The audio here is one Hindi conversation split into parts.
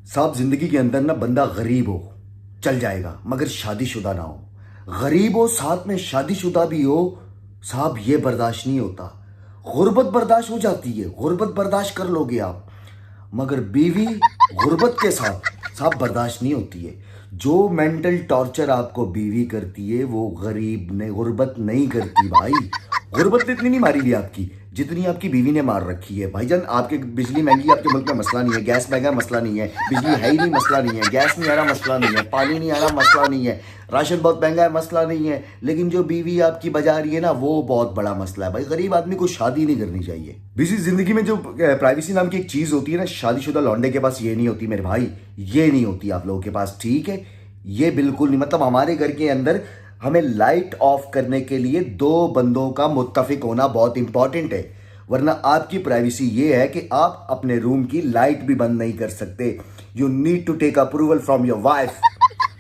साहब जिंदगी के अंदर ना बंदा गरीब हो चल जाएगा मगर शादीशुदा ना हो, गरीब हो साथ में शादीशुदा भी हो साहब, ये बर्दाश्त नहीं होता। गुर्बत बर्दाश्त हो जाती है, गुर्बत बर्दाश्त कर लोगे आप, मगर बीवी गुर्बत के साथ साहब बर्दाश्त नहीं होती है। जो मेंटल टॉर्चर आपको बीवी करती है वो गरीब ने गुर्बत नहीं करती भाई। गुर्बत ने इतनी नहीं मारी भी आपकी जितनी आपकी बीवी ने मार रखी है भाईजान। आपके बिजली महंगी आपके मुल्क में मसला नहीं है, गैस महंगा मसला नहीं है, बिजली है ही नहीं मसला नहीं है, गैस नहीं आ रहा मसला नहीं है, पानी नहीं आ रहा मसला नहीं है, राशन बहुत महंगा है मसला नहीं है, लेकिन जो बीवी आपकी बजा रही है ना वो बहुत बड़ा मसला है भाई। गरीब आदमी को शादी नहीं करनी चाहिए। बिजी जिंदगी में जो प्राइवेसी नाम की एक चीज होती है ना, शादीशुदा लौंडे के पास ये नहीं होती मेरे भाई, ये नहीं होती आप लोगों के पास, ठीक है? ये बिल्कुल नहीं। मतलब हमारे घर के अंदर हमें लाइट ऑफ करने के लिए दो बंदों का मुत्तफिक होना बहुत इंपॉर्टेंट है, वरना आपकी प्राइवेसी ये है कि आप अपने रूम की लाइट भी बंद नहीं कर सकते। You need to take approval from your wife.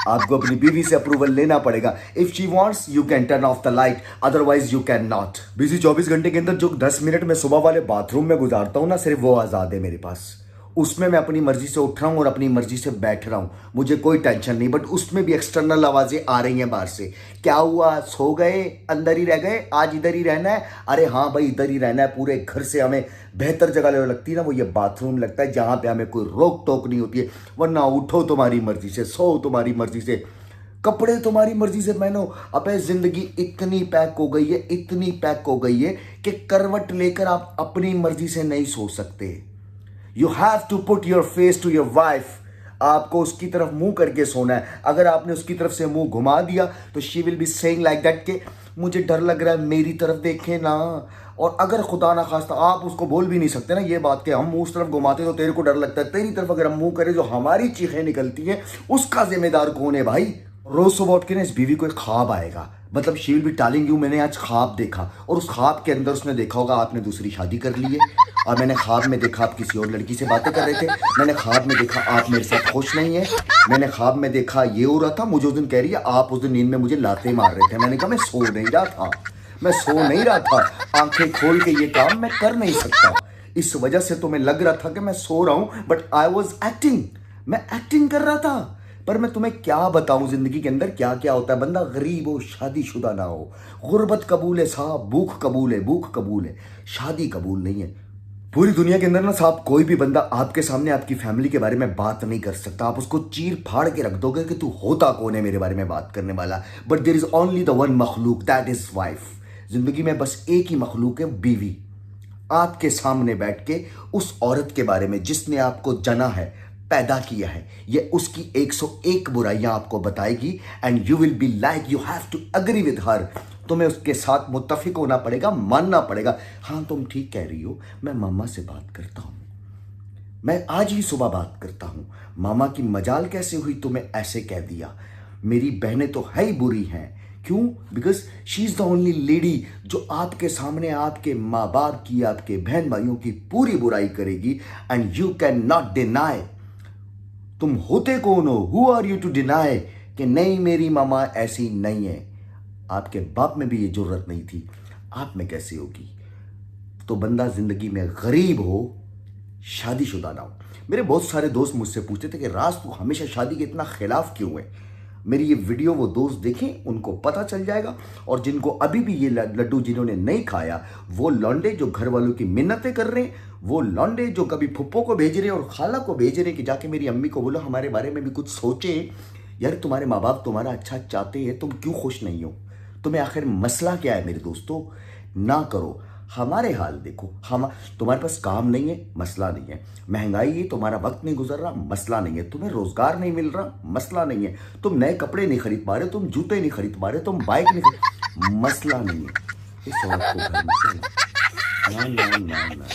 आपको अपनी बीवी से अप्रूवल लेना पड़ेगा। If she wants you can turn off the light, otherwise you can not. Busy 24 घंटे के अंदर जो 10 मिनट में सुबह वाले बाथरूम में गुजारता हूं ना, सिर्फ वो आजाद है मेरे पास। उसमें मैं अपनी मर्जी से उठ रहा हूं और अपनी मर्जी से बैठ रहा हूं, मुझे कोई टेंशन नहीं। बट उसमें भी एक्सटर्नल आवाजें आ रही हैं बाहर से। क्या हुआ, सो गए, अंदर ही रह गए, आज इधर ही रहना है? अरे हाँ भाई इधर ही रहना है। पूरे घर से हमें बेहतर जगह लगती है ना, वो ये बाथरूम लगता है जहां पे हमें कोई रोक टोक नहीं होती है। वरना उठो तुम्हारी मर्जी से, सो तुम्हारी मर्जी से, कपड़े तुम्हारी मर्जी से पहनो। अबे जिंदगी इतनी पैक हो गई है, इतनी पैक हो गई है कि करवट लेकर आप अपनी मर्जी से नहीं सो सकते। You have to put your face to your wife. आपको उसकी तरफ मुंह करके सोना है। अगर आपने उसकी तरफ से मुंह घुमा दिया तो she will be saying like that के मुझे डर लग रहा है, मेरी तरफ देखे ना। और अगर खुदा ना खास्ता आप उसको बोल भी नहीं सकते ना ये बात कि हम उस तरफ घुमाते तो तेरे को डर लगता है, तेरी तरफ अगर हम मुंह करें जो हमारी चीखें निकलती है उसका जिम्मेदार कौन है भाई? रोज सुबह उठ के ना इस बीवी को एक ख्वाब आएगा, मतलब she will be telling you मैंने आज ख्वाब देखा, और उस ख्वाब के अंदर उसने देखा होगा आपने दूसरी शादी कर ली है, और मैंने ख्वाब में देखा आप किसी और लड़की से बातें कर रहे थे, मैंने ख्वाब में देखा आप मेरे साथ खुश नहीं है, मैंने ख्वाब में देखा ये हो रहा था। मुझे उस दिन कह रही है आप उस दिन नींद में मुझे लाते मार रहे थे। मैंने कहा मैं सो नहीं रहा था, मैं सो नहीं रहा था, आंखें खोल के ये काम मैं कर नहीं सकता। इस वजह से तुम्हें लग रहा था कि मैं सो रहा हूं, बट आई वॉज एक्टिंग, मैं एक्टिंग कर रहा था। पर मैं तुम्हें क्या बताऊं जिंदगी के अंदर क्या क्या होता है। बंदा गरीब हो, शादीशुदा ना हो, गुर्बत कबूल है साहब, भूख कबूल है, भूख कबूल है, शादी कबूल नहीं है। पूरी दुनिया के अंदर ना साहब कोई भी बंदा आपके सामने आपकी फैमिली के बारे में बात नहीं कर सकता। आप उसको चीर फाड़ के रख दोगे कि तू होता कौन है मेरे बारे में बात करने वाला। But there is only the one मखलूक, दैट इज वाइफ। जिंदगी में बस एक ही मखलूक है, बीवी। आपके सामने बैठ के उस औरत के बारे में जिसने आपको जना है, पैदा किया है, ये उसकी 101 बुराइयां आपको बताएगी and you will be like you have to agree with her. तुम्हें उसके साथ मुत्तफिक होना पड़ेगा, मानना पड़ेगा। हाँ तुम ठीक कह रही हो, मैं मामा से बात करता हूं, मैं आज ही सुबह बात करता हूं। मामा की मजाल कैसे हुई तुम्हें ऐसे कह दिया? मेरी बहनें तो है ही बुरी हैं। क्यों? Because she is the only lady जो आपके सामने आपके माँ बाप की, आपके बहन भाइयों की पूरी बुराई करेगी and you can not deny. तुम होते कौन हो? Who are you to deny कि नहीं मेरी मामा ऐसी नहीं है। आपके बाप में भी ये जरूरत नहीं थी, आप में कैसे होगी? तो बंदा जिंदगी में गरीब हो, शादीशुदा ना हो। मेरे बहुत सारे दोस्त मुझसे पूछते थे कि राज तू हमेशा शादी के इतना खिलाफ क्यों है? मेरी ये वीडियो वो दोस्त देखें, उनको पता चल जाएगा। और जिनको अभी भी ये लड्डू जिन्होंने नहीं खाया, वो लौंडे जो घर वालों की मिन्नतें कर रहे हैं, वो लौंडे जो कभी फुप्पो को भेज रहे हैं और खाला को भेज रहे हैं कि जाके मेरी अम्मी को बोलो हमारे बारे में भी कुछ सोचे। यार तुम्हारे माँ बाप तुम्हारा अच्छा चाहते हैं, तुम क्यों खुश नहीं हो? तुम्हें आखिर मसला क्या है मेरे दोस्तों? ना करो। हमारे हाल देखो, हम तुम्हारे पास काम नहीं है, मसला नहीं है। महंगाई है, तुम्हारा वक्त नहीं गुजर रहा, मसला नहीं है। तुम्हें रोजगार नहीं मिल रहा, मसला नहीं है। तुम नए कपड़े नहीं खरीद पा रहे, तुम जूते नहीं खरीद पा रहे, तुम बाइक नहीं खरीद, मसला नहीं है। इस औरत को घर में ना ना ना ना